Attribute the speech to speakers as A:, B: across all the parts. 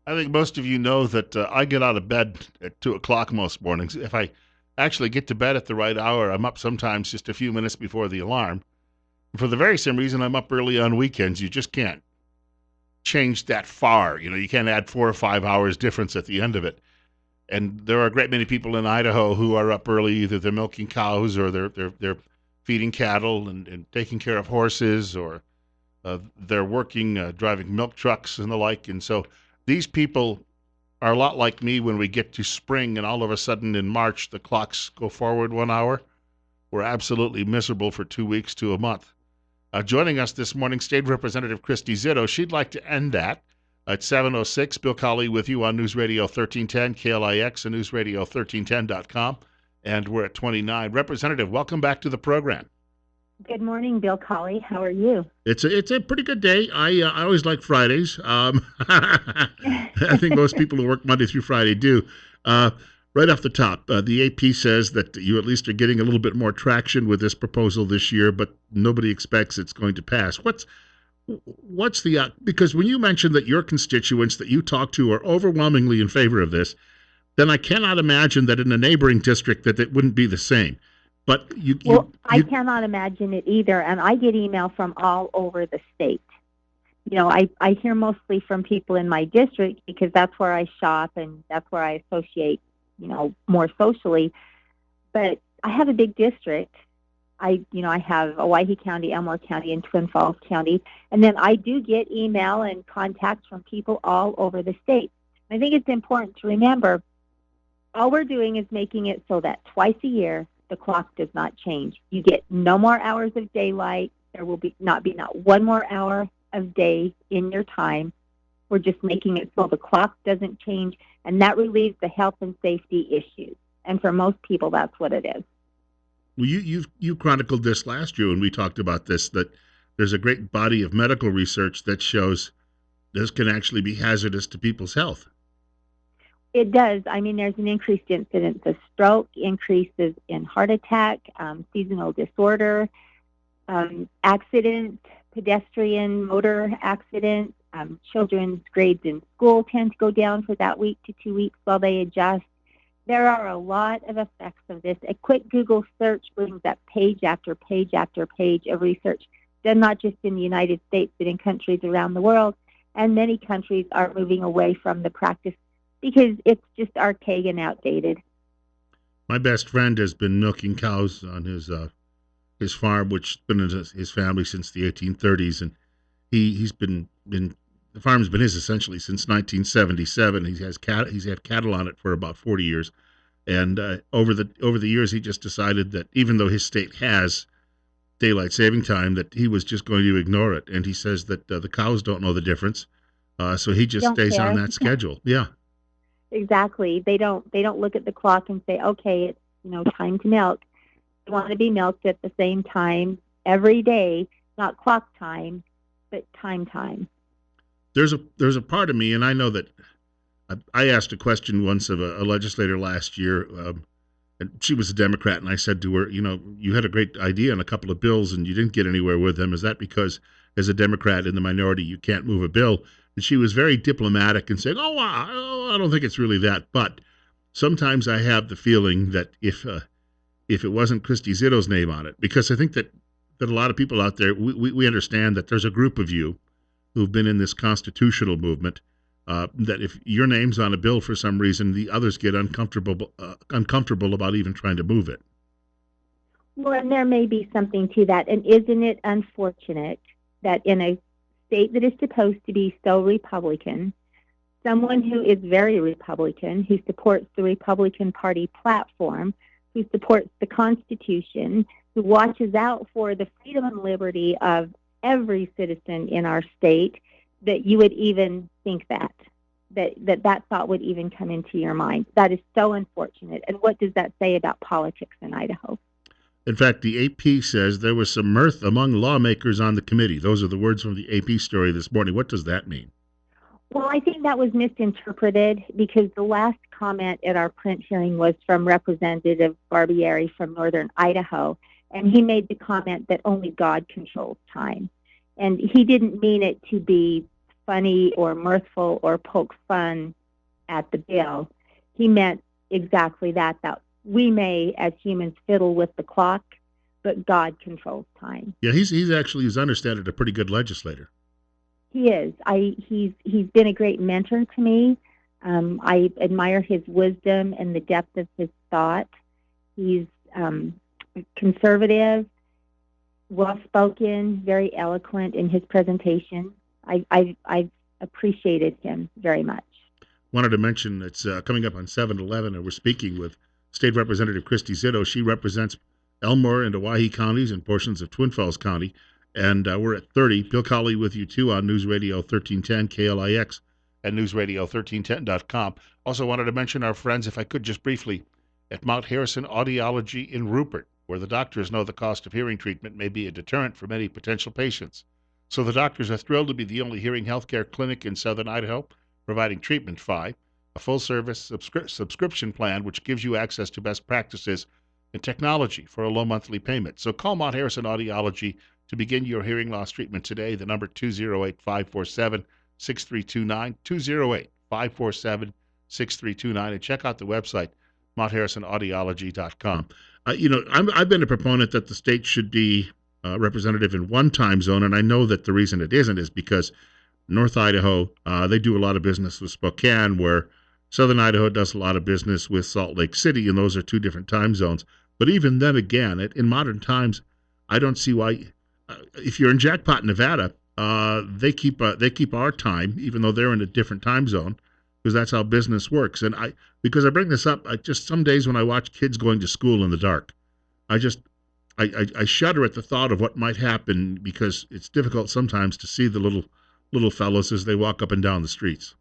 A: I think most of you know that I get out of bed at 2 o'clock most mornings. If I actually get to bed at the right hour, I'm up sometimes just a few minutes before the alarm. For the very same reason, I'm up early on weekends. You just can't change that far. You can't add 4 or 5 hours difference at the end of it. And there are a great many people in Idaho who are up early, either they're milking cows or they're feeding cattle and taking care of horses, or they're working, driving milk trucks and the like. And so these people are a lot like me when we get to spring and all of a sudden in March the clocks go forward 1 hour. We're absolutely miserable for 2 weeks to a month. Joining us this morning, State Representative Christy Zero. She'd like to end that at 7:06. Bill Colley with you on News Radio 1310, KLIX, and newsradio1310.com. And we're at 29. Representative, welcome back to the program.
B: Good morning, Bill Colley. How are you?
A: It's a pretty good day. I always like Fridays. I think most people who work Monday through Friday do. Right off the top, the AP says that you at least are getting a little bit more traction with this proposal this year, but nobody expects it's going to pass. What's the because when you mentioned that your constituents that you talk to are overwhelmingly in favor of this, then I cannot imagine that in a neighboring district that it wouldn't be the same. But
B: I cannot imagine it either, and I get email from all over the state. I hear mostly from people in my district because that's where I shop and that's where I associate, more socially. But I have a big district. I have Owyhee County, Elmore County, and Twin Falls County, and then I do get email and contacts from people all over the state. I think it's important to remember all we're doing is making it so that twice a year the clock does not change. You get no more hours of daylight. There will not one more hour of day in your time. We're just making it so the clock doesn't change, and that relieves the health and safety issues. And for most people, that's what it is.
A: Well, you chronicled this last year when we talked about this, that there's a great body of medical research that shows this can actually be hazardous to people's health.
B: It does. I mean, there's an increased incidence of stroke, increases in heart attack, seasonal disorder, accidents, pedestrian motor accidents. Children's grades in school tend to go down for that week to 2 weeks while they adjust. There are a lot of effects of this. A quick Google search brings up page after page after page of research done not just in the United States, but in countries around the world. And many countries are moving away from the practice because it's just archaic and outdated.
A: My best friend has been milking cows on his farm, which has been in his family since the 1830s, and he's been the farm's been his essentially since 1977. He's had cattle on it for about 40 years, and over the years he just decided that even though his state has daylight saving time, that he was just going to ignore it. And he says that the cows don't know the difference, so he just stays on that schedule. Yeah.
B: Exactly. They don't look at the clock and say, okay, it's time to milk. They want to be milked at the same time every day, not clock time, but time.
A: There's a part of me, and I know that I asked a question once of a legislator last year, and she was a Democrat, and I said to her, you had a great idea on a couple of bills and you didn't get anywhere with them. Is that because as a Democrat in the minority you can't move a bill? And she was very diplomatic and said, I don't think it's really that. But sometimes I have the feeling that if it wasn't Christy Zero's name on it, because I think that a lot of people out there, we understand that there's a group of you who've been in this constitutional movement, that if your name's on a bill for some reason, the others get uncomfortable about even trying to move it.
B: Well, and there may be something to that. And isn't it unfortunate that in a state that is supposed to be so Republican, someone who is very Republican, who supports the Republican Party platform, who supports the Constitution, who watches out for the freedom and liberty of every citizen in our state, that you would even think that thought would even come into your mind. That is so unfortunate. And what does that say about politics in Idaho?
A: In fact, the AP says there was some mirth among lawmakers on the committee. Those are the words from the AP story this morning. What does that mean?
B: Well, I think that was misinterpreted because the last comment at our print hearing was from Representative Barbieri from northern Idaho, and he made the comment that only God controls time. And he didn't mean it to be funny or mirthful or poke fun at the bill. He meant exactly that we may, as humans, fiddle with the clock, but God controls time.
A: Yeah, he's actually, as I understand it, a pretty good legislator.
B: He is. He's been a great mentor to me. I admire his wisdom and the depth of his thought. He's conservative, well-spoken, very eloquent in his presentation. I've appreciated him very much.
A: Wanted to mention it's coming up on 7/11, and we're speaking with State Representative Christy Zero. She represents Elmore and Owyhee counties and portions of Twin Falls County. And we're at 30. Bill Colley with you, too, on News Radio 1310, KLIX, and newsradio1310.com. Also wanted to mention our friends, if I could just briefly, at Mount Harrison Audiology in Rupert, where the doctors know the cost of hearing treatment may be a deterrent for many potential patients. So the doctors are thrilled to be the only hearing healthcare clinic in southern Idaho providing treatment a full-service subscription plan which gives you access to best practices and technology for a low monthly payment. So call Mount Harrison Audiology to begin your hearing loss treatment today. The number 208-547-6329, 208-547-6329, and check out the website, MountHarrisonAudiology.com. I've been a proponent that the state should be representative in one time zone, and I know that the reason it isn't is because North Idaho, they do a lot of business with Spokane, where Southern Idaho does a lot of business with Salt Lake City, and those are two different time zones. But even then again, in modern times, I don't see why. If you're in Jackpot, Nevada, they keep our time, even though they're in a different time zone, because that's how business works. And because I bring this up, some days when I watch kids going to school in the dark, I shudder at the thought of what might happen, because it's difficult sometimes to see the little fellows as they walk up and down the streets.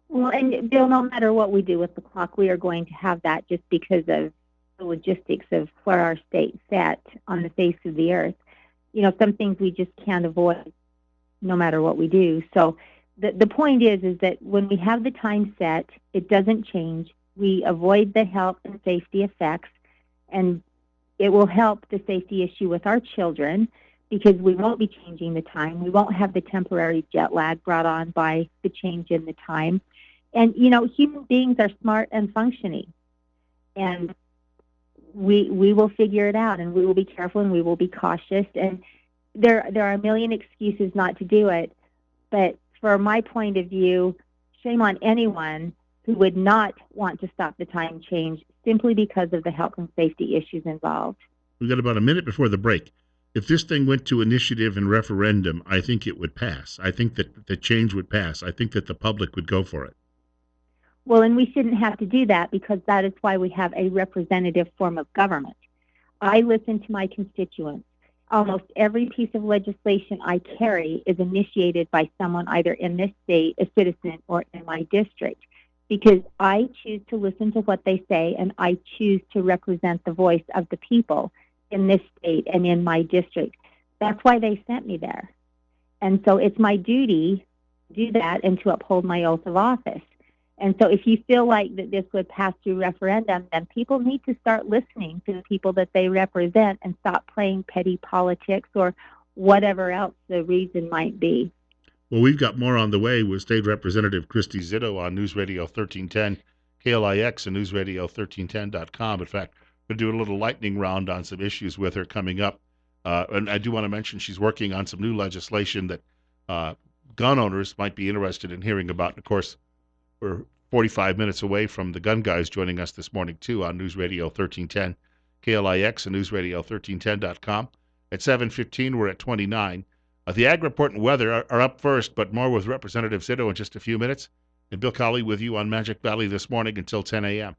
B: Well, and Bill, no matter what we do with the clock, we are going to have that just because of the logistics of where our state's at on the face of the earth. Some things we just can't avoid no matter what we do. So the point is that when we have the time set, it doesn't change. We avoid the health and safety effects, and it will help the safety issue with our children because we won't be changing the time. We won't have the temporary jet lag brought on by the change in the time. And, human beings are smart and functioning. And we will figure it out, and we will be careful, and we will be cautious. And there are a million excuses not to do it. But from my point of view, shame on anyone who would not want to stop the time change simply because of the health and safety issues involved.
A: We've got about a minute before the break. If this thing went to initiative and referendum, I think it would pass. I think that the change would pass. I think that the public would go for it.
B: Well, and we shouldn't have to do that because that is why we have a representative form of government. I listen to my constituents. Almost every piece of legislation I carry is initiated by someone either in this state, a citizen, or in my district, because I choose to listen to what they say, and I choose to represent the voice of the people in this state and in my district. That's why they sent me there. And so it's my duty to do that and to uphold my oath of office. And so if you feel like that this would pass through referendum, then people need to start listening to the people that they represent and stop playing petty politics or whatever else the reason might be.
A: Well, we've got more on the way with State Representative Christy Zero on News Radio 1310, KLIX, and newsradio1310.com. In fact, we're going to do a little lightning round on some issues with her coming up. And I do want to mention she's working on some new legislation that gun owners might be interested in hearing about. And of course, we're 45 minutes away from the gun guys joining us this morning, too, on News Radio 1310, KLIX, and newsradio1310.com. At 7:15, we're at 29. The Ag Report and weather are up first, but more with Representative Zito in just a few minutes. And Bill Colley with you on Magic Valley this morning until 10 a.m.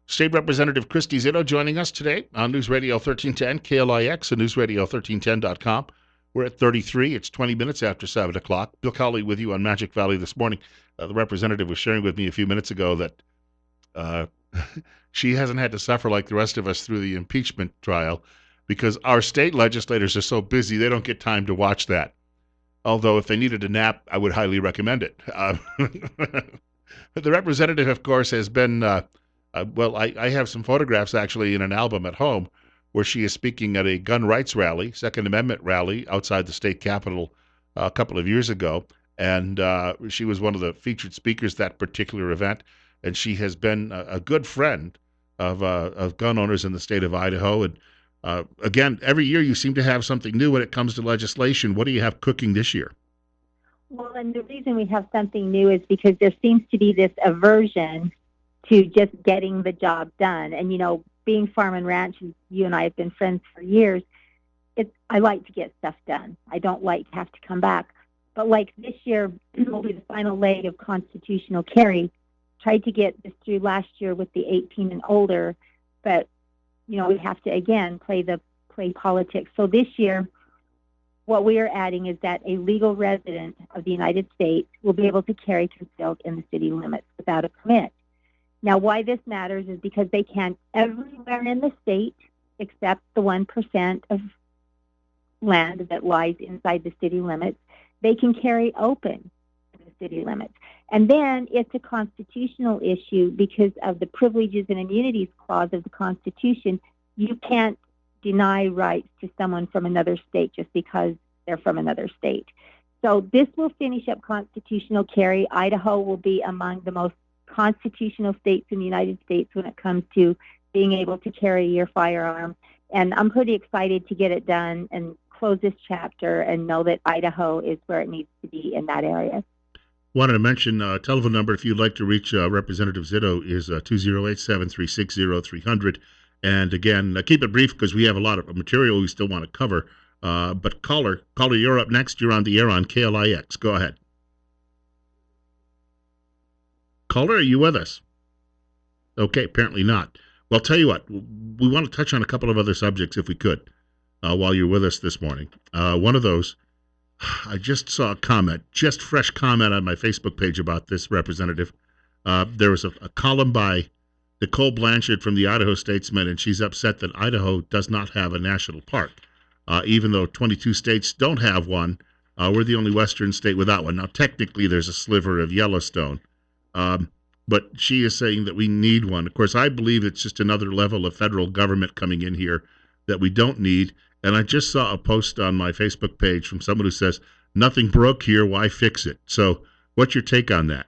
A: State Representative Christy Zito joining us today on News Radio 1310, KLIX, and newsradio1310.com. We're at 33. It's 20 minutes after 7 o'clock. Bill Colley with you on Magic Valley this morning. The representative was sharing with me a few minutes ago that she hasn't had to suffer like the rest of us through the impeachment trial because our state legislators are so busy they don't get time to watch that. Although if they needed a nap, I would highly recommend it. The representative, of course, has been, I have some photographs actually in an album at home where she is speaking at a gun rights rally, Second Amendment rally outside the state capitol a couple of years ago. and she was one of the featured speakers that particular event. And she has been a good friend of gun owners in the state of Idaho. And again, every year you seem to have something new when it comes to legislation. What do you have cooking this year?
B: Well, and the reason we have something new is because there seems to be this aversion to just getting the job done. And, being farm and ranch, you and I have been friends for years, I like to get stuff done. I don't like to have to come back. But like this year will be the final leg of constitutional carry. Tried to get this through last year with the 18 and older, but, we have to, again, play politics. So this year, what we are adding is that a legal resident of the United States will be able to carry concealed in the city limits without a permit. Now, why this matters is because they can everywhere in the state except the 1% of land that lies inside the city limits. They can carry open in the city limits. And then it's a constitutional issue because of the Privileges and Immunities Clause of the Constitution. You can't deny rights to someone from another state just because they're from another state. So this will finish up constitutional carry. Idaho will be among the most constitutional states in the United States when it comes to being able to carry your firearm. And I'm pretty excited to get it done and close this chapter and know that Idaho is where it needs to be in that area.
A: Wanted to mention telephone number if you'd like to reach Representative Zito is 208-736-0300. And again, keep it brief because we have a lot of material we still want to cover. But caller, you're up next. You're on the air on KLIX. Go ahead. Caller, are you with us? Okay, apparently not. Well, tell you what, we want to touch on a couple of other subjects if we could while you're with us this morning. One of those, I just saw a comment, just fresh comment on my Facebook page about this representative. There was a column by Nicole Blanchard from the Idaho Statesman, and she's upset that Idaho does not have a national park. Even though 22 states don't have one, we're the only western state without one. Now, technically, there's a sliver of Yellowstone, but she is saying that we need one. Of course, I believe it's just another level of federal government coming in here that we don't need. And I just saw a post on my Facebook page from someone who says, nothing broke here, why fix it? So what's your take on that?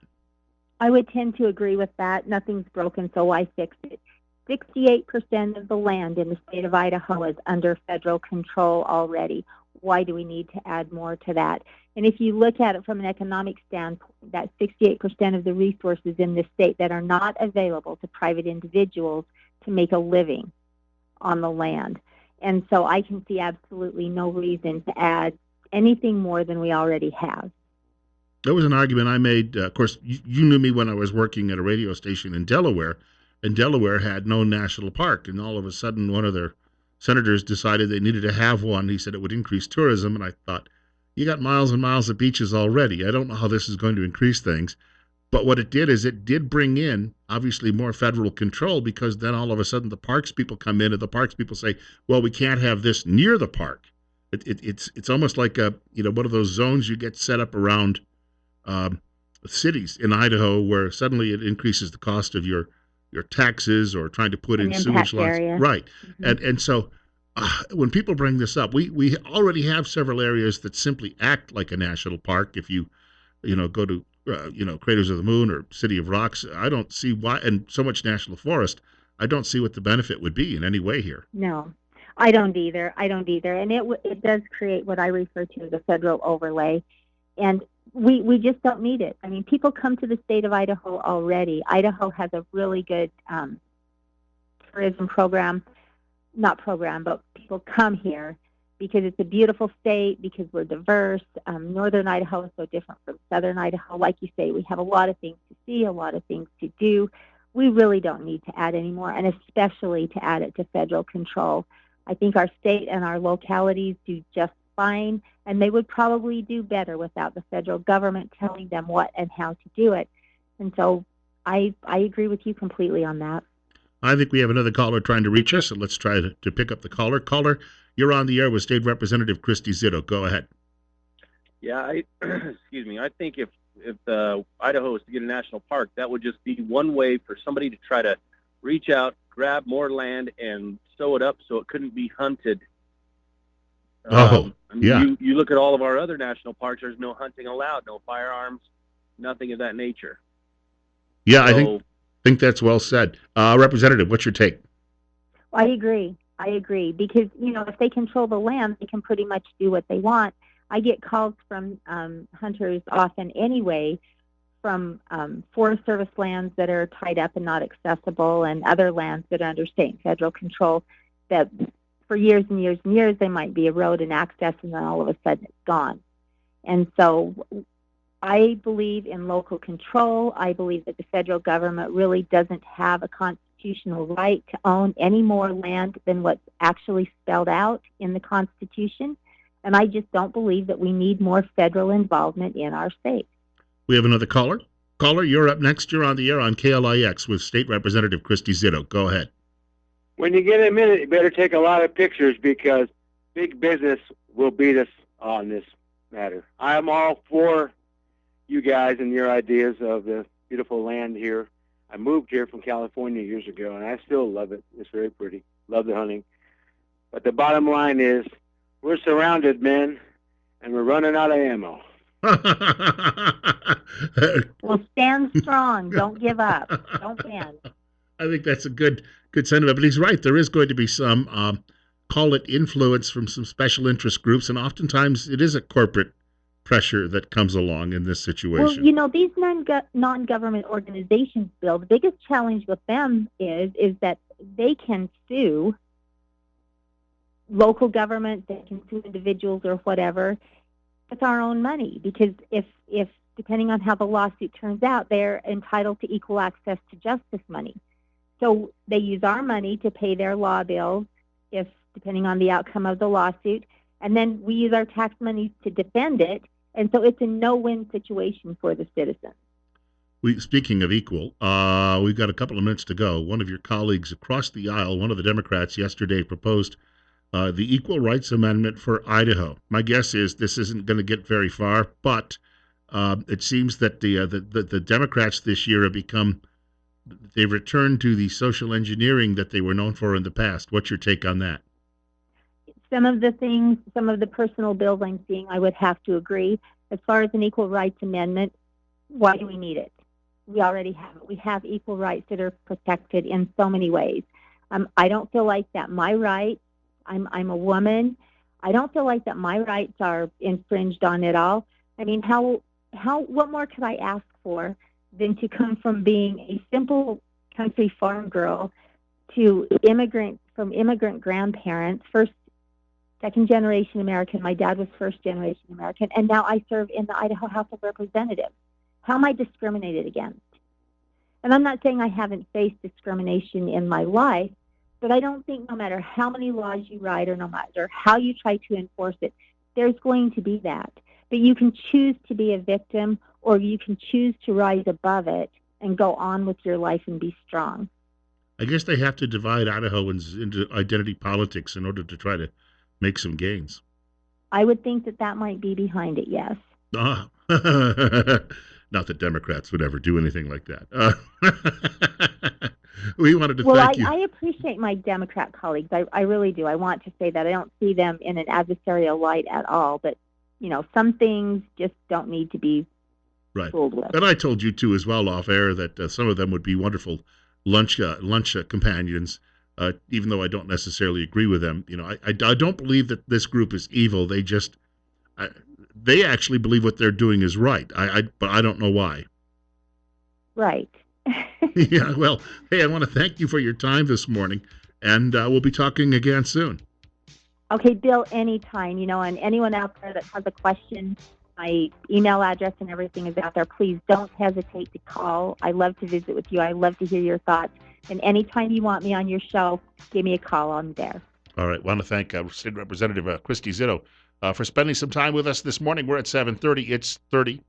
B: I would tend to agree with that. Nothing's broken, so why fix it? 68% of the land in the state of Idaho is under federal control already. Why do we need to add more to that? And if you look at it from an economic standpoint, that 68% of the resources in this state that are not available to private individuals to make a living on the land. And so I can see absolutely no reason to add anything more than we already have.
A: There was an argument I made. Of course, you knew me when I was working at a radio station in Delaware, and Delaware had no national park. And all of a sudden, one of their senators decided they needed to have one. He said it would increase tourism. And I thought, you got miles and miles of beaches already. I don't know how this is going to increase things. But what it did is it did bring in, obviously, more federal control, because then all of a sudden the parks people come in and the parks people say, well, we can't have this near the park. It's almost like one of those zones you get set up around cities in Idaho where suddenly it increases the cost of your taxes or trying to put in sewage lines.
B: Area.
A: Right. Mm-hmm. And so when people bring this up, we already have several areas that simply act like a national park. If you go to Craters of the Moon or City of Rocks, I don't see why, and so much national forest, I don't see what the benefit would be in any way here.
B: No, I don't either. And it does create what I refer to as a federal overlay. And we just don't need it. I mean, people come to the state of Idaho already. Idaho has a really good tourism program, but people come here because it's a beautiful state, because we're diverse. Northern Idaho is so different from southern Idaho. Like you say, we have a lot of things to see, a lot of things to do. We really don't need to add any more, and especially to add it to federal control. I think our state and our localities do just fine, and they would probably do better without the federal government telling them what and how to do it. And so I agree with you completely on that.
A: I think we have another caller trying to reach us, so let's try to pick up the caller. Caller, you're on the air with State Representative Christy Zero. Go ahead.
C: Yeah, excuse me. I think if Idaho was to get a national park, that would just be one way for somebody to try to reach out, grab more land, and sew it up so it couldn't be hunted.
A: Oh,
C: I mean,
A: yeah.
C: you look at all of our other national parks. There's no hunting allowed, no firearms, nothing of that nature.
A: Yeah, I
C: So
A: think that's well said. Representative, what's your take?
B: I agree. I agree because if they control the land, they can pretty much do what they want. I get calls from hunters often anyway, from Forest Service lands that are tied up and not accessible, and other lands that are under state and federal control. That for years and years and years they might be a road and access, and then all of a sudden it's gone. And so I believe in local control. I believe that the federal government really doesn't have a constitutional right to own any more land than what's actually spelled out in the Constitution. And I just don't believe that we need more federal involvement in our state.
A: We have another caller. Caller, you're up next. You're on the air on KLIX with State Representative Christy Zero. Go ahead.
D: When you get a minute, you better take a lot of pictures because big business will beat us on this matter. I am all for you guys and your ideas of the beautiful land here. I moved here from California years ago, and I still love it. It's very pretty. Love the hunting. But the bottom line is we're surrounded, men, and we're running out of ammo.
B: Well, stand strong. Don't give up. Don't bend.
A: I think that's a good sentiment. But he's right. There is going to be some, call it influence from some special interest groups, and oftentimes it is a corporate pressure that comes along in this situation.
B: Well, these non-government organizations, Bill, the biggest challenge with them is that they can sue local government, they can sue individuals or whatever with our own money, because if depending on how the lawsuit turns out, they're entitled to equal access to justice money. So they use our money to pay their law bills, if depending on the outcome of the lawsuit, and then we use our tax money to defend it, and so it's a no-win situation for the citizens.
A: Speaking of equal, we've got a couple of minutes to go. One of your colleagues across the aisle, one of the Democrats yesterday, proposed the Equal Rights Amendment for Idaho. My guess is this isn't going to get very far, but it seems that the Democrats this year they've returned to the social engineering that they were known for in the past. What's your take on that?
B: Some of the personal bills I'm seeing, I would have to agree. As far as an Equal Rights Amendment, why do we need it? We already have it. We have equal rights that are protected in so many ways. I don't feel like that my rights, I'm a woman, I don't feel like that my rights are infringed on at all. I mean, what more could I ask for than to come from being a simple country farm girl to immigrant grandparents, second generation American. My dad was first generation American, and now I serve in the Idaho House of Representatives. How am I discriminated against? And I'm not saying I haven't faced discrimination in my life, but I don't think no matter how many laws you write or no matter how you try to enforce it, there's going to be that. But you can choose to be a victim, or you can choose to rise above it and go on with your life and be strong.
A: I guess they have to divide Idahoans into identity politics in order to try to make some gains.
B: I would think that might be behind it, yes.
A: Not that Democrats would ever do anything like that. We wanted to thank you.
B: I appreciate my Democrat colleagues. I really do. I want to say that I don't see them in an adversarial light at all. But, some things just don't need to be fooled with.
A: And I told you, too, as well, off air, that some of them would be wonderful lunch companions, even though I don't necessarily agree with them. I don't believe that this group is evil. They actually believe what they're doing is right. But I don't know why.
B: Right.
A: Yeah, well, hey, I want to thank you for your time this morning, and we'll be talking again soon.
B: Okay, Bill, anytime, and anyone out there that has a question, my email address and everything is out there. Please don't hesitate to call. I love to visit with you. I love to hear your thoughts. And anytime you want me on your show, give me a call. I'm there. All
A: right. I want to thank State Representative Christy Zero for spending some time with us this morning. We're at 7:30. It's 30.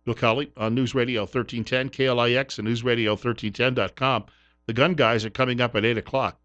A: Bill Colley on News Radio 1310, KLIX, and NewsRadio1310.com. The gun guys are coming up at 8 o'clock.